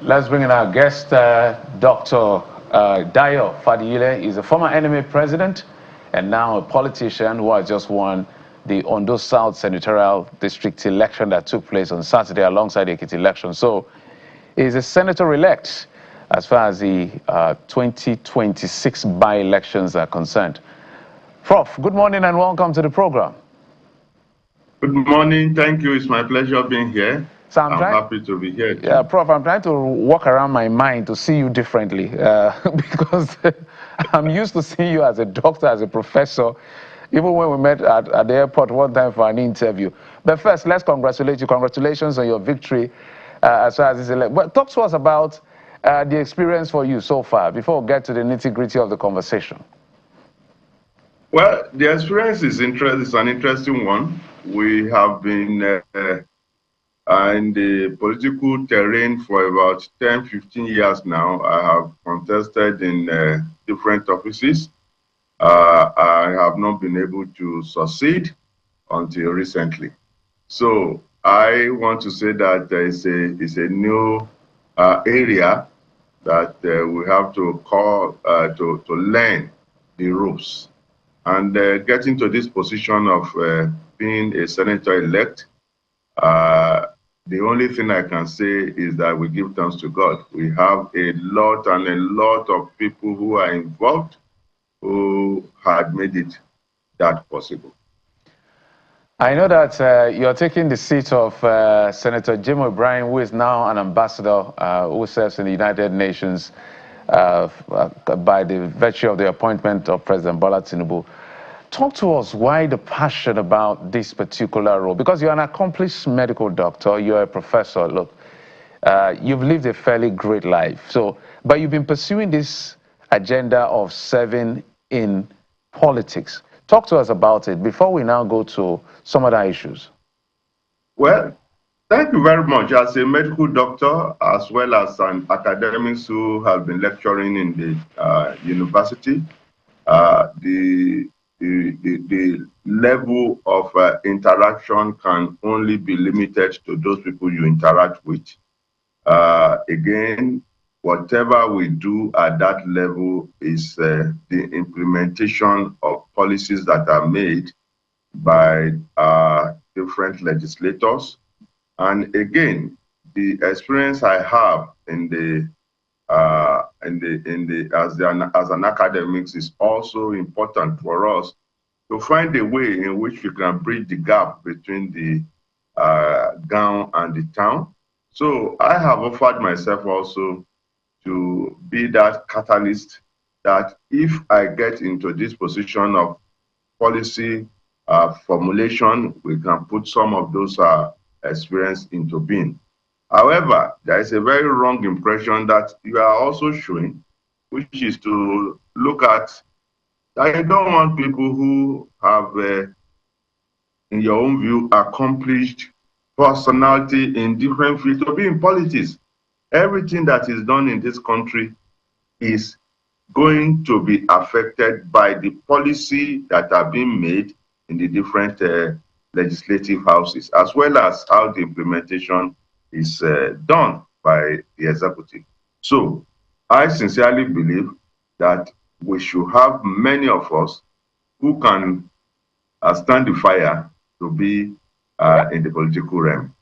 Let's bring in our guest, Dr. Dayo Faduyile. He's a former NMA president and now a politician who has just won the Ondo South Senatorial District election that took place on Saturday alongside the Ekiti election. So he's a senator-elect as far as the 2026 by-elections are concerned. Prof, good morning and welcome to the program. Good morning. Thank you. It's my pleasure being here. So I'm happy to be here too. Yeah, Prof, I'm trying to walk around my mind to see you differently because I'm used to seeing you as a doctor, as a professor, even when we met at the airport one time for an interview. But first, let's congratulate you. Congratulations on your victory as far as this election. But talk to us about the experience for you so far before we get to the nitty-gritty of the conversation. Well, the experience is an interesting one. We have been in the political terrain for about 10, 15 years now. I have contested in different offices. I have not been able to succeed until recently. So I want to say that it's a new area that we have to to learn the ropes. And getting to this position of being a senator-elect, the only thing I can say is that we give thanks to God. We have a lot of people who are involved who had made it that possible. I know that you're taking the seat of Senator Jim O'Brien, who is now an ambassador who serves in the United Nations by the virtue of the appointment of President Bola Tinubu. Talk to us why the passion about this particular role, because you're an accomplished medical doctor, you're a professor. Look, you've lived a fairly great life. But you've been pursuing this agenda of serving in politics. Talk to us about it before we now go to some other issues. Well, thank you very much. As a medical doctor, as well as an academic who has been lecturing in the university, the level of interaction can only be limited to those people you interact with. Again, whatever we do at that level is the implementation of policies that are made by different legislators. And again, the experience I have as an academic is also important for us to find a way in which we can bridge the gap between the gown and the town. So I have offered myself also to be that catalyst that if I get into this position of policy formulation, we can put some of those experience into being. However, there is a very wrong impression that you are also showing, which is to look at, I don't want people who have, in your own view, accomplished personality in different fields to be in politics. Everything that is done in this country is going to be affected by the policy that are being made in the different legislative houses, as well as how the implementation is done by the executive. So I sincerely believe that we should have many of us who can stand the fire to be in the political realm.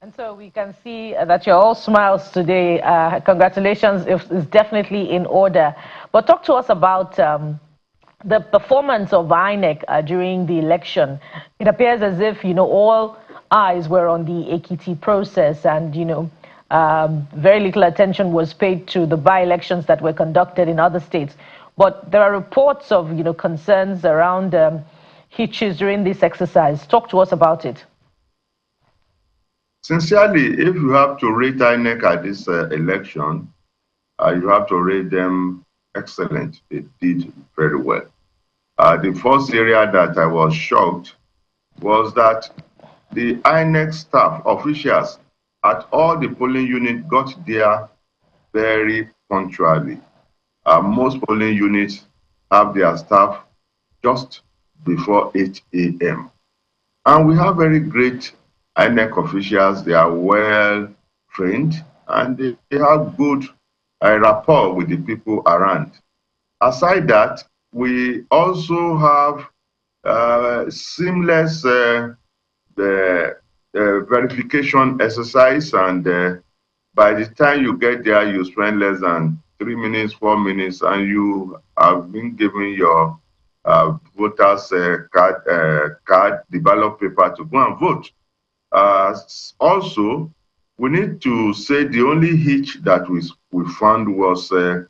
And so we can see that you're all smiles today. Congratulations, it's definitely in order. But talk to us about the performance of INEC during the election. It appears as if, all eyes were on the Ekiti process and, very little attention was paid to the by-elections that were conducted in other states. But there are reports of, concerns around hitches during this exercise. Talk to us about it. Sincerely, if you have to rate INEC at this election, you have to rate them excellent. They did very well. The first area that I was shocked was that the INEC staff, officials at all the polling units got there very punctually. Most polling units have their staff just before 8 a.m. And we have very great INEC officials. They are well trained. and they have good rapport with the people around. Aside that, we also have seamless verification exercise, and by the time you get there, you spend less than 3 minutes, 4 minutes, and you have been given your voters card, the ballot paper to go and vote. Also, we need to say the only hitch that we found was the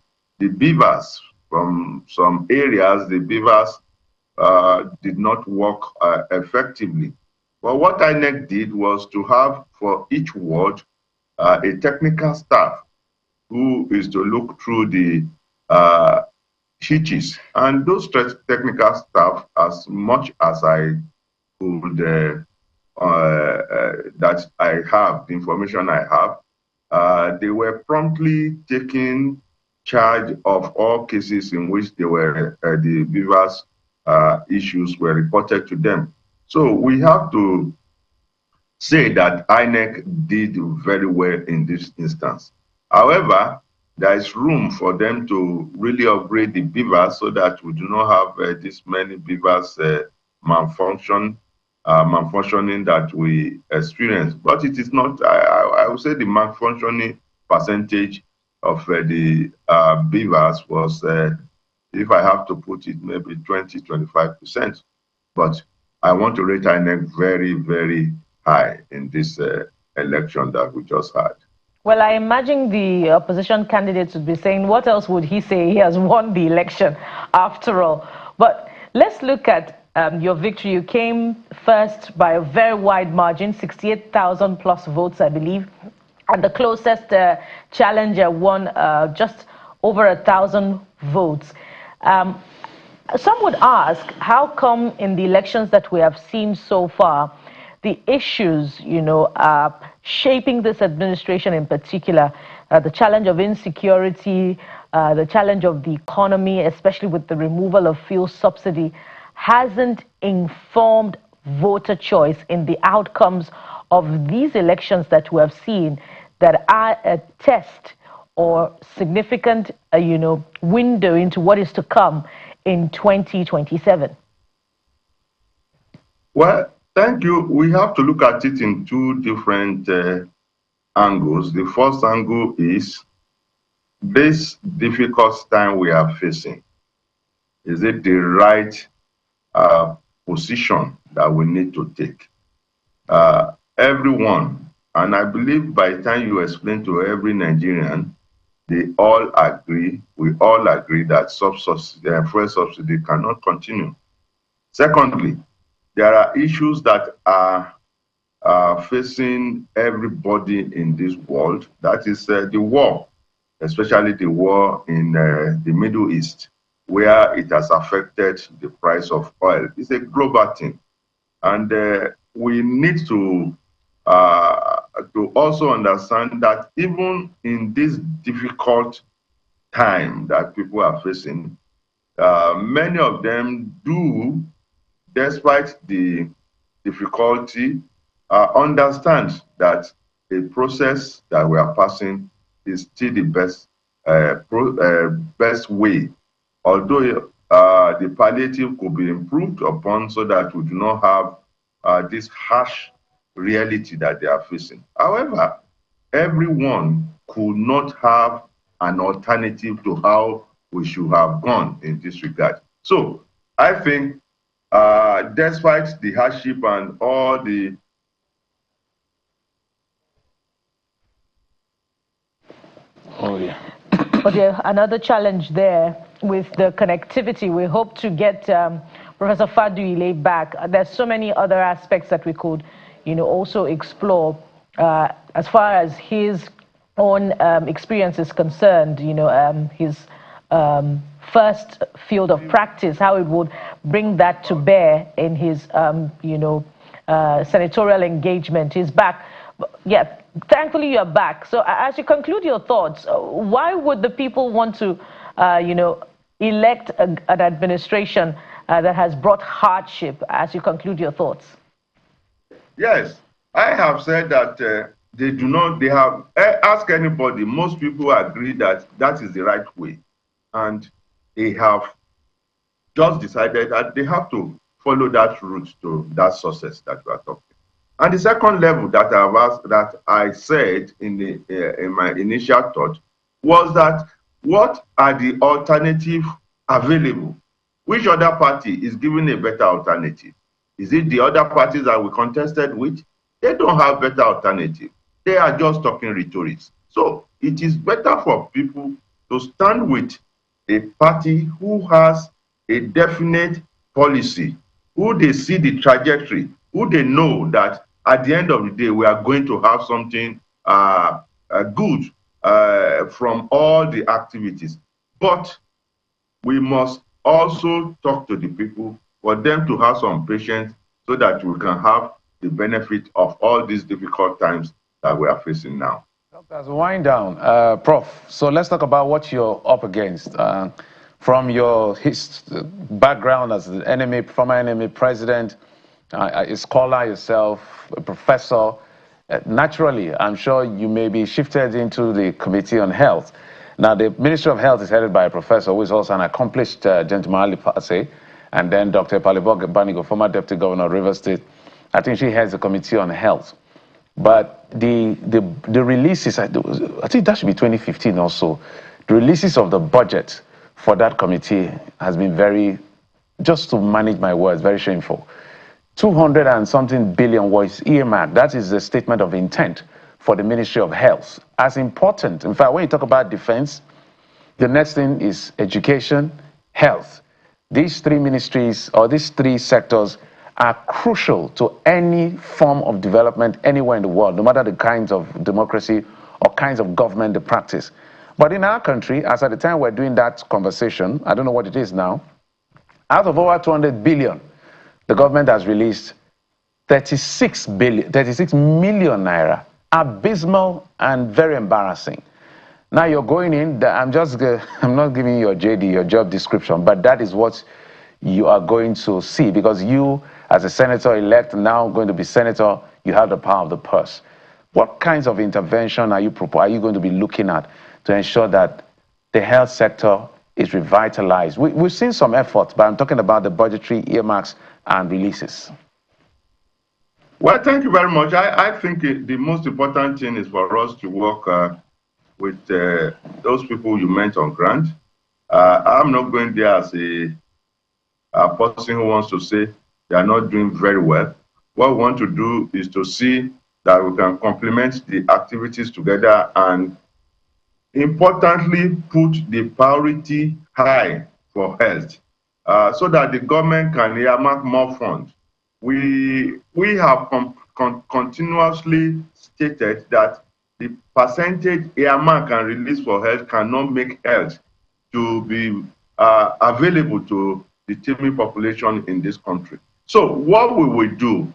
beavers. From some areas, the beavers did not work effectively. But what INEC did was to have for each ward a technical staff who is to look through the hitches. And those technical staff, as much as I could that I have, the information I have, they were promptly taking charge of all cases in which they were the beavers issues were reported to them. So we have to say that INEC did very well in this instance. However, there is room for them to really upgrade the beavers so that we do not have this many beavers malfunctioning that we experience. But it is not, I would say the malfunctioning percentage of the beavers was, if I have to put it, maybe 20–25%. But I want to rate INEC very, very high in this election that we just had. Well, I imagine the opposition candidates would be saying, what else would he say? He has won the election after all. But let's look at your victory. You came first by a very wide margin, 68,000 plus votes, I believe. And the closest challenger won just over 1,000 votes. Some would ask, how come in the elections that we have seen so far, the issues, shaping this administration in particular, the challenge of insecurity, the challenge of the economy, especially with the removal of fuel subsidy, hasn't informed voter choice in the outcomes of these elections that we have seen that are a test or significant, window into what is to come in 2027? Well, thank you. We have to look at it in two different angles. The first angle is this difficult time we are facing. Is it the right position that we need to take? Everyone, and I believe by the time you explain to every Nigerian, we all agree that fuel subsidy cannot continue. Secondly, there are issues that are facing everybody in this world. That is the war, especially the war in the Middle East, where it has affected the price of oil. It's a global thing. And we need to also understand that even in this difficult time that people are facing, many of them do, despite the difficulty, understand that a process that we are passing is still the best way, although the palliative could be improved upon so that we do not have this harsh reality that they are facing. However, everyone could not have an alternative to how we should have gone in this regard. So I think despite the hardship and all the another challenge there with the connectivity. We hope to get Professor Faduyile back. There's so many other aspects that we could, also explore as far as his own experience is concerned. His first field of practice, how it would bring that to bear in his, senatorial engagement. He's back. Yeah, thankfully you're back. So as you conclude your thoughts, why would the people want to, elect an administration that has brought hardship, as you conclude your thoughts? Yes, I have said that they do not, they have, ask anybody, most people agree that that is the right way. And they have just decided that they have to follow that route to that success that we are talking. And the second level that I've asked, that I said in my initial thought, was that what are the alternatives available? Which other party is giving a better alternative? Is it the other parties that we contested with? They don't have better alternative. They are just talking rhetoric. So it is better for people to stand with a party who has a definite policy, who they see the trajectory, who they know that at the end of the day we are going to have something good from all the activities. But we must also talk to the people for them to have some patience so that we can have the benefit of all these difficult times that we are facing now. As we wind down, Prof, so let's talk about what you're up against. From your background as an NMA, former NMA president, a scholar yourself, a professor, naturally, I'm sure you may be shifted into the Committee on Health. Now, the Ministry of Health is headed by a professor who is also an accomplished gentleman, Ali Pase, and then Dr. Palibok Banigo, former Deputy Governor of Rivers State. I think she heads the Committee on Health. But the releases, I think that should be 2015 also, the releases of the budget for that committee has been very, just to manage my words, very shameful. 200 and something billion was earmarked. That is the statement of intent for the Ministry of Health. As important, in fact, when you talk about defense, the next thing is education, health. These three ministries, or these three sectors, are crucial to any form of development anywhere in the world, no matter the kinds of democracy or kinds of government they practice. But in our country, as at the time we're doing that conversation, I don't know what it is now, out of over 200 billion, the government has released 36 million naira. Abysmal and very embarrassing. Now you're going in, I'm not giving you your JD, your job description, but that is what you are going to see, because you, as a senator-elect, now going to be senator, you have the power of the purse. What kinds of intervention are you going to be looking at to ensure that the health sector is revitalized? We've seen some efforts, but I'm talking about the budgetary earmarks and releases. Well, thank you very much. I think the most important thing is for us to work with those people you met on grant. I'm not going there as a person who wants to say they are not doing very well. What we want to do is to see that we can complement the activities together and importantly put the priority high for health so that the government can earmark more funds. We have continuously stated that the percentage earmark and release for health cannot make health to be available to the teeming population in this country. So what we will do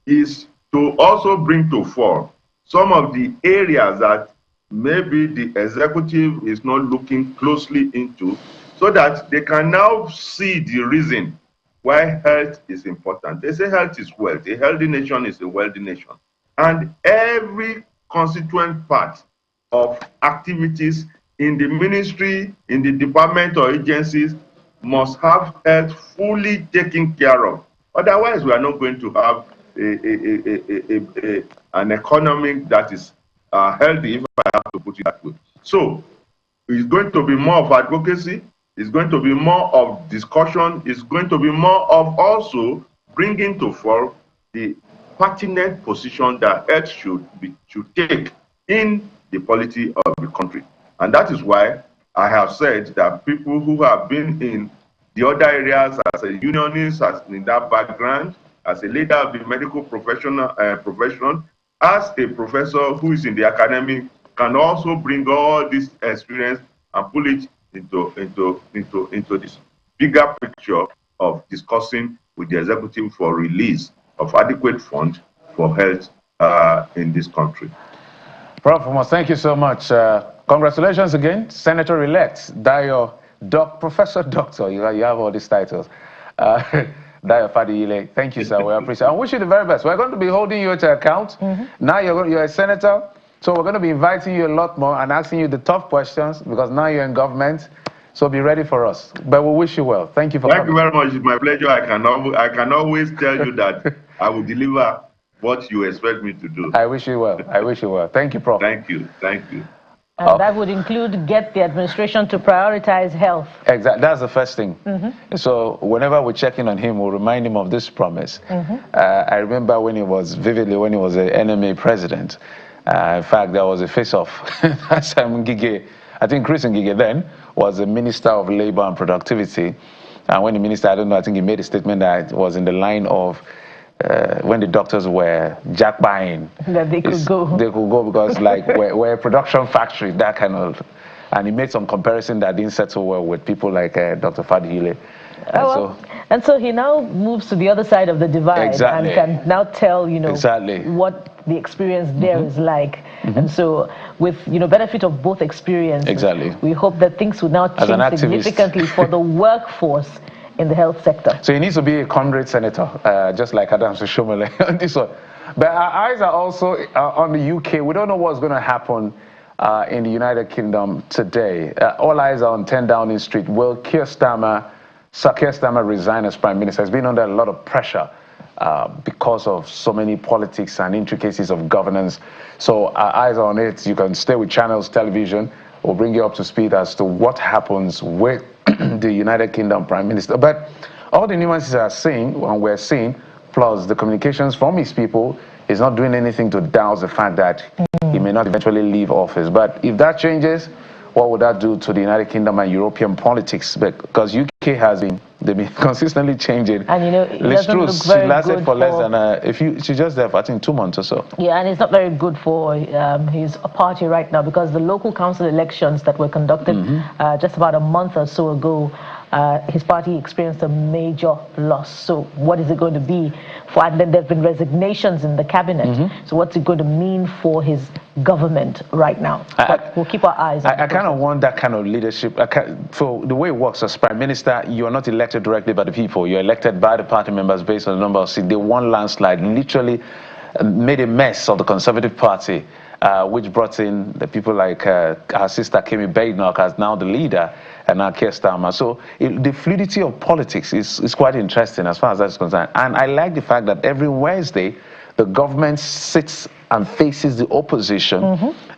is to also bring to fore some of the areas that maybe the executive is not looking closely into, so that they can now see the reason why health is important. They say health is wealth. A healthy nation is a wealthy nation. And every constituent part of activities in the ministry, in the department or agencies must have health fully taken care of. Otherwise, we are not going to have an economy that is healthy, if I have to put it that way. So it's going to be more of advocacy, it's going to be more of discussion, it's going to be more of also bringing to fore the pertinent position that health should take in the polity of the country. And that is why I have said that people who have been in the other areas as a unionist, as in that background, as a leader of the medical profession, as a professor who is in the academic, can also bring all this experience and pull it into this bigger picture of discussing with the executive for release of adequate funds for health in this country. Prof, thank you so much. Congratulations again, Senator-elect Dayo, Professor Doctor. You have all these titles. Dayo Faduyile. Thank you, sir. We appreciate it. I wish you the very best. We're going to be holding you to account. Now you're a senator, so we're going to be inviting you a lot more and asking you the tough questions because now you're in government. So be ready for us. But we wish you well. Thank you for coming. Thank you very much. It's my pleasure. I can always tell you that I will deliver what you expect me to do. I wish you well. I wish you well. Thank you, Prof. Thank you. Thank you. And that would include get the administration to prioritize health. Exactly. That's the first thing. So whenever we check in on him, we'll remind him of this promise. I remember when he was the NMA president. In fact, there was a face-off. That's time Ngige, I think Chris Ngige then was the Minister of Labor and Productivity. And when the minister, I don't know, I think he made a statement that was in the line of when the doctors were jack buying, that they could go. They could go because like we're a production factory, that kind of. And he made some comparison that didn't settle well with people like Dr. Faduyile. And so he now moves to the other side of the divide and can now tell, what the experience there is like. And so with, benefit of both experiences, we hope that things will now change significantly for the workforce in the health sector. So he needs to be a comrade senator, just like Adams Shomole on this one. But our eyes are also on the UK. We don't know what's going to happen in the United Kingdom today. All eyes are on 10 Downing Street. Will Keir Starmer resign as Prime Minister? Has been under a lot of pressure because of so many politics and intricacies of governance. So our eyes are on it. You can stay with Channels Television. We'll bring you up to speed as to what happens with the United Kingdom Prime Minister. But all the nuances are seeing, and we're seeing, plus the communications from his people, is not doing anything to douse the fact that he may not eventually leave office. But if that changes, what would that do to the United Kingdom and European politics? Because UK has they've been consistently changing. And it doesn't look very she lasted good for less than she's just there for I think 2 months or so. Yeah, and it's not very good for his party right now because the local council elections that were conducted just about a month or so ago, his party experienced a major loss. So what is it going to be for? And then there have been resignations in the cabinet. So what's it going to mean for his government right now? But we'll keep our eyes on I kind of want that kind of leadership. For the way it works as Prime Minister, you are not elected directly by the people. You're elected by the party members based on the number of seats. They won landslide, literally made a mess of the Conservative Party, which brought in the people like our sister Kemi Badenoch as now the leader, and now Keir Starmer. So the fluidity of politics is quite interesting as far as that's concerned. And I like the fact that every Wednesday, the government sits and faces the opposition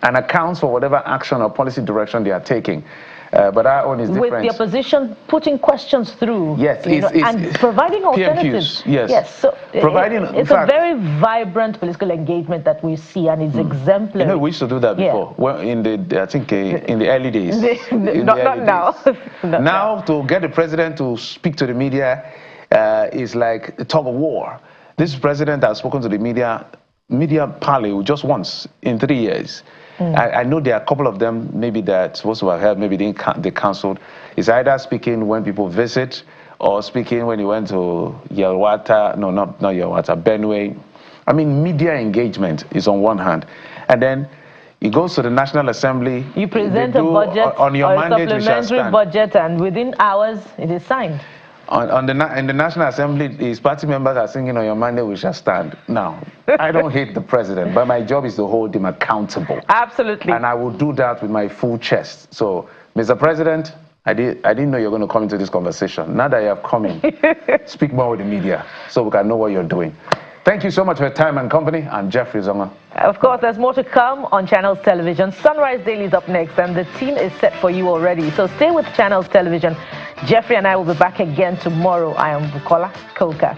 and accounts for whatever action or policy direction they are taking. But our own is different. With the opposition putting questions through, and providing alternatives. PMQs, yes. So it's a very vibrant political engagement that we see, and it's exemplary. We used to do that before. Well, I think in the early days. Not now. Now, to get the president to speak to the media is like a tug of war. This president has spoken to the media parley just once in 3 years. I know there are a couple of them, maybe that supposed to have helped, maybe they cancelled. It's either speaking when people visit or speaking when you went to Yelwata, no, not Yelwata, Benue. I mean, media engagement is on one hand. And then he goes to the National Assembly. You present a budget on your mandate, supplementary budget, and within hours it is signed. In the National Assembly, his party members are singing on your mandate, we shall stand. Now, I don't hate the president, but my job is to hold him accountable. Absolutely. And I will do that with my full chest. So, Mr. President, I didn't know you were going to come into this conversation. Now that you have come in, speak more with the media so we can know what you're doing. Thank you so much for your time and company. I'm Jeffrey Zonga. Of course, there's more to come on Channels Television. Sunrise Daily is up next, and the team is set for you already. So stay with Channels Television. Jeffrey and I will be back again tomorrow. I am Bukola Koka.